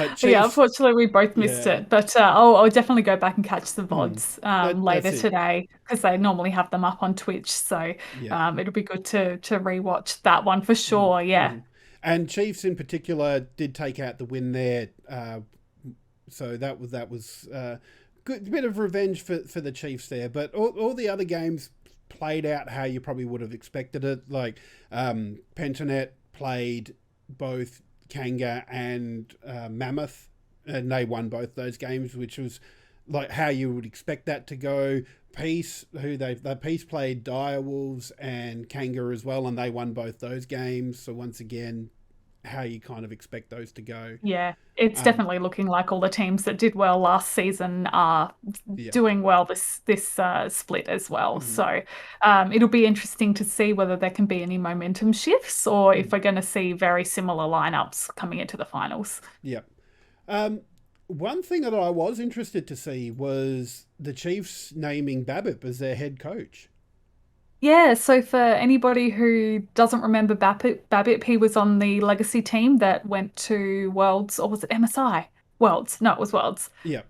Chiefs,
yeah, unfortunately, we both missed it. But I'll definitely go back and catch the VODs later today because they normally have them up on Twitch. So it'll be good to rewatch that one for sure. Yeah.
And Chiefs in particular did take out the win there. So that was good, bit of revenge for the Chiefs there. But all the other games played out how you probably would have expected it. Like Pentanet played both Kanga and Mammoth, and they won both those games, which was like how you would expect that to go. Peace, Peace played Direwolves and Kanga as well, and they won both those games. So once again, how you kind of expect those to go.
Yeah, it's definitely looking like all the teams that did well last season are doing well this split as well. So it'll be interesting to see whether there can be any momentum shifts or if we're going to see very similar lineups coming into the finals.
Yeah. One thing that I was interested to see was the Chiefs naming Babip as their head coach.
Yeah, so for anybody who doesn't remember Babip, he was on the legacy team that went to Worlds, or was it MSI? Worlds. No, it was Worlds.
Yeah.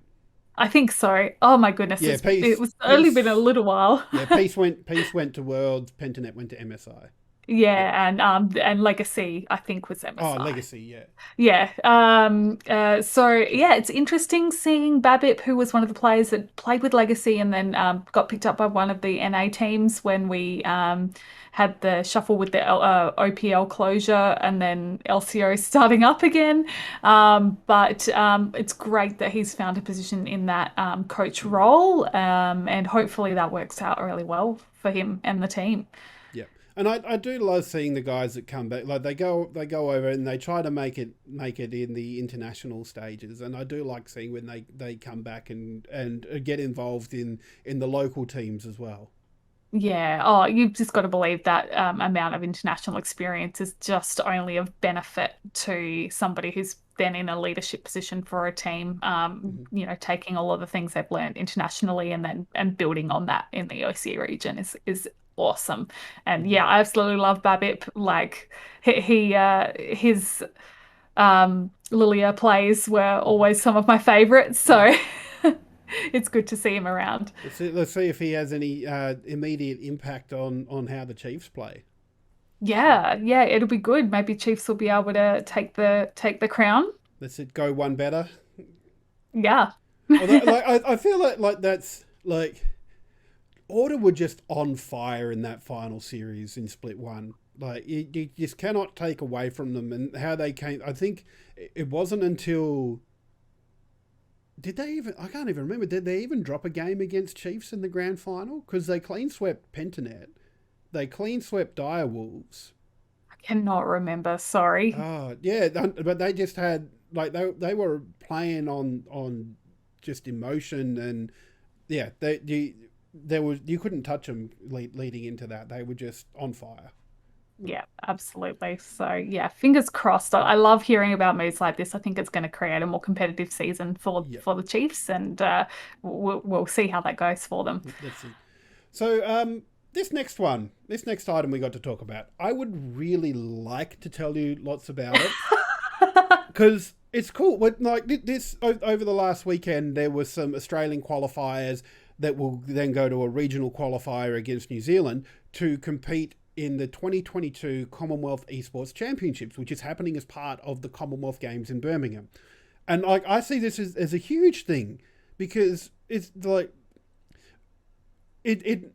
I think so. Oh my goodness,
Yeah,
it was only been a little while.
Yeah, Peace went to Worlds, Pentanet went to MSI.
Yeah, and Legacy I think was MSI.
Oh, Legacy, yeah.
Yeah. So yeah, it's interesting seeing Babip, who was one of the players that played with Legacy and then got picked up by one of the NA teams when we had the shuffle with the OPL closure and then LCO starting up again. But it's great that he's found a position in that coach role, and hopefully that works out really well for him and the team.
And I do love seeing the guys that come back. Like they go over and they try to make it in the international stages. And I do like seeing when they come back and get involved in the local teams as well.
Yeah. Oh, you've just got to believe that amount of international experience is just only of benefit to somebody who's then in a leadership position for a team. You know, taking all of the things they've learned internationally and building on that in the OC region is awesome. And yeah, I absolutely love Babip. Like his Lilia plays were always some of my favorites. So it's good to see him around.
Let's see if he has any immediate impact on how the Chiefs play.
Yeah, it'll be good. Maybe Chiefs will be able to take the crown.
Let's go one better.
Yeah.
I feel like that's like Order were just on fire in that final series in Split 1. Like you just cannot take away from them and how they came. I think it wasn't until I can't even remember. Did they even drop a game against Chiefs in the grand final? Because they clean swept Pentanet. They clean swept Direwolves.
I cannot remember. Sorry.
Oh yeah, but they just had like they were playing on just emotion and yeah you couldn't touch them leading into that. They were just on fire.
Yeah, absolutely. So yeah, fingers crossed. I love hearing about moves like this. I think it's going to create a more competitive season for the Chiefs, and we'll see how that goes for them.
Let's see. So this next item we got to talk about, I would really like to tell you lots about it because it's cool. Like this over the last weekend, there was some Australian qualifiers that will then go to a regional qualifier against New Zealand to compete in the 2022 Commonwealth Esports Championships, which is happening as part of the Commonwealth Games in Birmingham. And like I see this as a huge thing because it's like it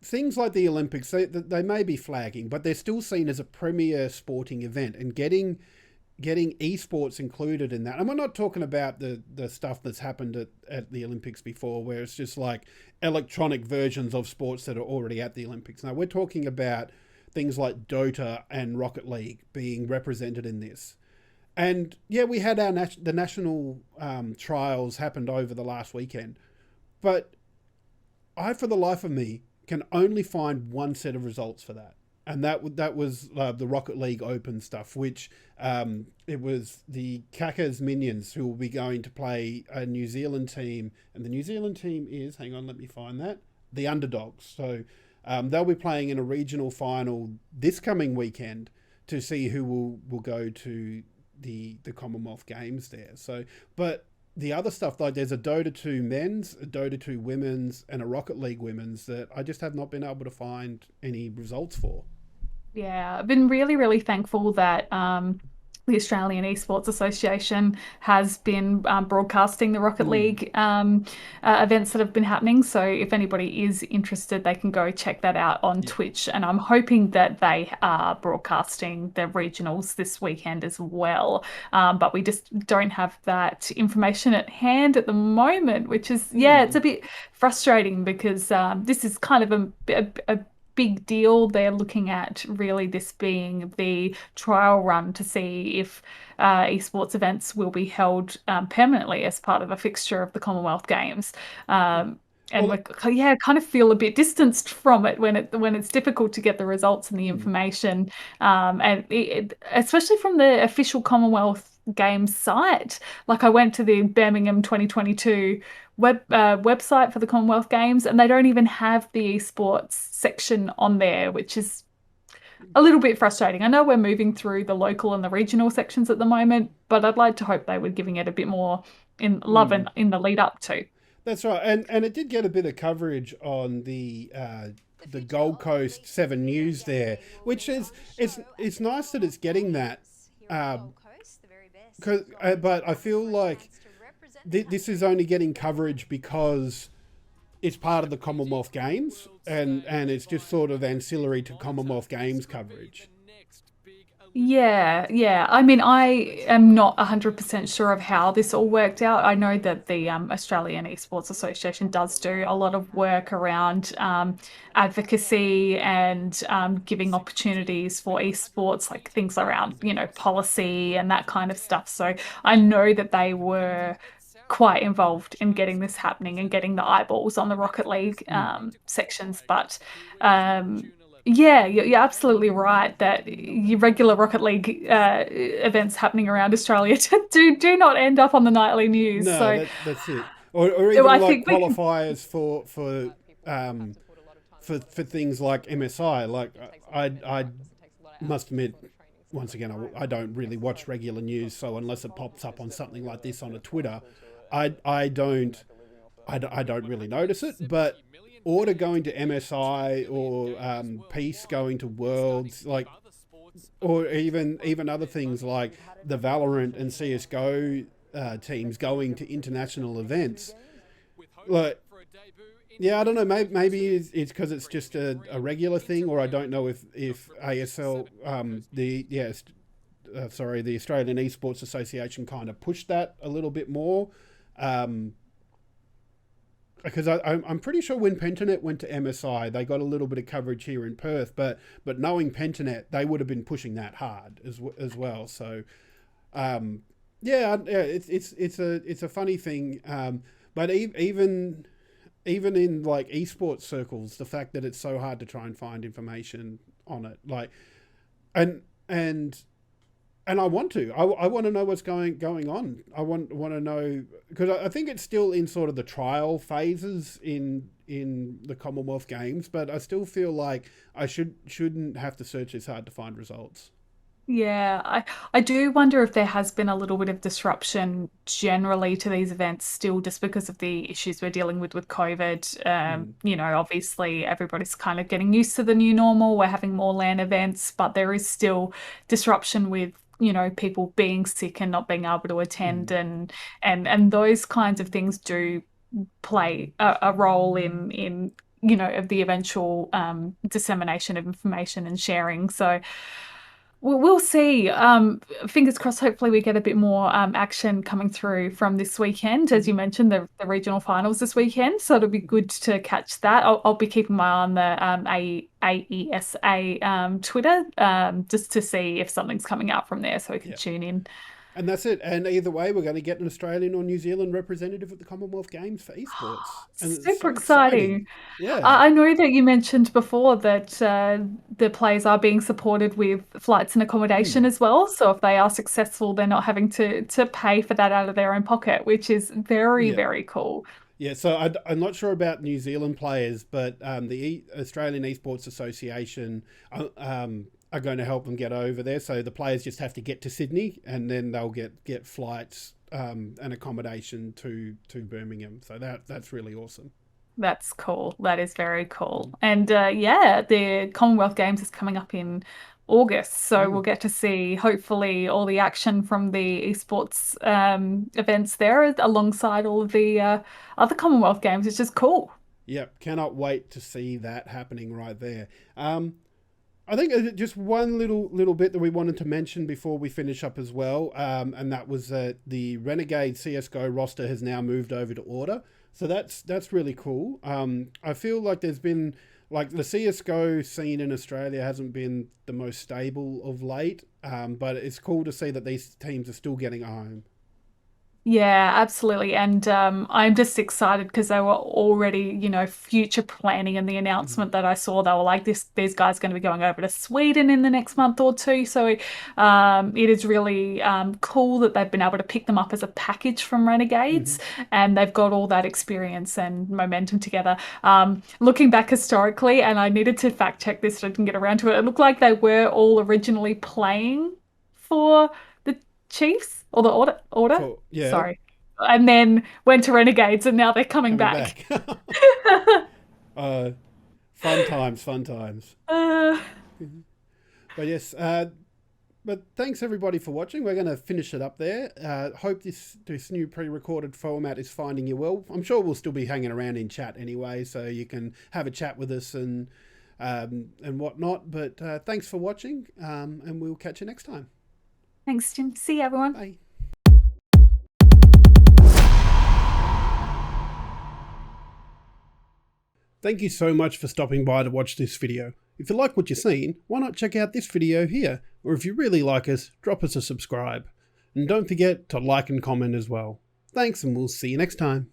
things like the Olympics, they may be flagging, but they're still seen as a premier sporting event, and getting esports included in that. And we're not talking about the stuff that's happened at the Olympics before, where it's just like electronic versions of sports that are already at the Olympics. Now we're talking about things like Dota and Rocket League being represented in this. And yeah, we had the national trials happened over the last weekend, but I, for the life of me, can only find one set of results for that. And that was the Rocket League Open stuff, which it was the Kakas Minions who will be going to play a New Zealand team. And the New Zealand team is, hang on, let me find that, the Underdogs. So they'll be playing in a regional final this coming weekend to see who will go to the Commonwealth Games there. So, but the other stuff, like there's a Dota 2 men's, a Dota 2 women's, and a Rocket League women's that I just have not been able to find any results for.
Yeah, I've been really, really thankful that the Australian Esports Association has been broadcasting the Rocket League events that have been happening. So if anybody is interested, they can go check that out on Twitch. And I'm hoping that they are broadcasting the regionals this weekend as well. But we just don't have that information at hand at the moment, which is, it's a bit frustrating because this is kind of a big deal. They're looking at really this being the trial run to see if esports events will be held permanently as part of a fixture of the Commonwealth Games. And we kind of feel a bit distanced from it when it's difficult to get the results and the information, and especially from the official Commonwealth Games site. Like I went to the Birmingham 2022 website for the Commonwealth Games, and they don't even have the esports section on there, which is a little bit frustrating. I know we're moving through the local and the regional sections at the moment, but I'd like to hope they were giving it a bit more in love and in the lead up to.
That's right, and it did get a bit of coverage on the Gold Coast 7 News there, which is it's nice that it's getting that. But I feel like this is only getting coverage because it's part of the Commonwealth Games, and it's just sort of ancillary to Commonwealth Games coverage.
Yeah. I mean, I am not 100% sure of how this all worked out. I know that the Australian Esports Association does do a lot of work around advocacy and giving opportunities for esports, like things around, policy and that kind of stuff. So I know that they were quite involved in getting this happening and getting the eyeballs on the Rocket League sections. But yeah, you're absolutely right that your regular Rocket League events happening around Australia do not end up on the nightly news.
No,
So
that's it. Or even
I
like
think
qualifiers for things like MSI. Like I must admit, once again, I don't really watch regular news, so unless it pops up on something like this on a Twitter, I don't really notice it. But Order going to MSI or Peace going to Worlds, like, or even other things like the Valorant and CS:GO teams going to international events, like. Yeah, I don't know. Maybe it's because it's just a regular thing, or I don't know if ASL, the Australian Esports Association kind of pushed that a little bit more. Because I'm pretty sure when Pentanet went to MSI, they got a little bit of coverage here in Perth, but knowing Pentanet, they would have been pushing that hard as well. So, it's a funny thing. But even in like esports circles, the fact that it's so hard to try and find information on it, like, and I want to. I want to know what's going on. I want to know, because I think it's still in sort of the trial phases in the Commonwealth Games, but I still feel like I shouldn't have to search as hard to find results.
Yeah, I do wonder if there has been a little bit of disruption generally to these events still, just because of the issues we're dealing with COVID. Obviously everybody's kind of getting used to the new normal. We're having more LAN events, but there is still disruption with people being sick and not being able to attend, and those kinds of things do play a role in of the eventual dissemination of information and sharing. So we'll see. Fingers crossed, hopefully we get a bit more action coming through from this weekend. As you mentioned, the regional finals this weekend, so it'll be good to catch that. I'll be keeping my eye on the AESA Twitter just to see if something's coming out from there, so we can tune in.
And that's it. And either way, we're going to get an Australian or New Zealand representative at the Commonwealth Games for esports. And
super exciting.
Yeah.
I know that you mentioned before that the players are being supported with flights and accommodation as well. So if they are successful, they're not having to pay for that out of their own pocket, which is very, very cool.
Yeah, so I'm not sure about New Zealand players, but the Australian Esports Association are going to help them get over there. So the players just have to get to Sydney, and then they'll get flights and accommodation to Birmingham. So that's really awesome.
That's cool. That is very cool. And the Commonwealth Games is coming up in August, so we'll get to see hopefully all the action from the esports events there alongside all of the other Commonwealth Games, which is cool.
Yep, cannot wait to see that happening right there. I think just one little bit that we wanted to mention before we finish up as well, and that was that the Renegade CS:GO roster has now moved over to Order, so that's really cool. I feel like there's been, like, the CS:GO scene in Australia hasn't been the most stable of late, but it's cool to see that these teams are still getting a home.
Yeah, absolutely. And I'm just excited because they were already, future planning, and the announcement that I saw, they were like, these guys are going to be going over to Sweden in the next month or two. So it is really cool that they've been able to pick them up as a package from Renegades, and they've got all that experience and momentum together. Looking back historically, and I needed to fact check this, so I didn't get around to it, it looked like they were all originally playing for the Chiefs or the Order.
Yeah.
Sorry. and then went to Renegades, and now they're coming back.
Fun times. But yes, but thanks everybody for watching. We're going to finish it up there. Hope this new pre-recorded format is finding you well. I'm sure we'll still be hanging around in chat anyway, so you can have a chat with us and whatnot. But thanks for watching, and we'll catch you next time.
Thanks, Jim. See you, everyone.
Bye. Thank you so much for stopping by to watch this video. If you like what you've seen, why not check out this video here? Or if you really like us, drop us a subscribe. And don't forget to like and comment as well. Thanks, and we'll see you next time.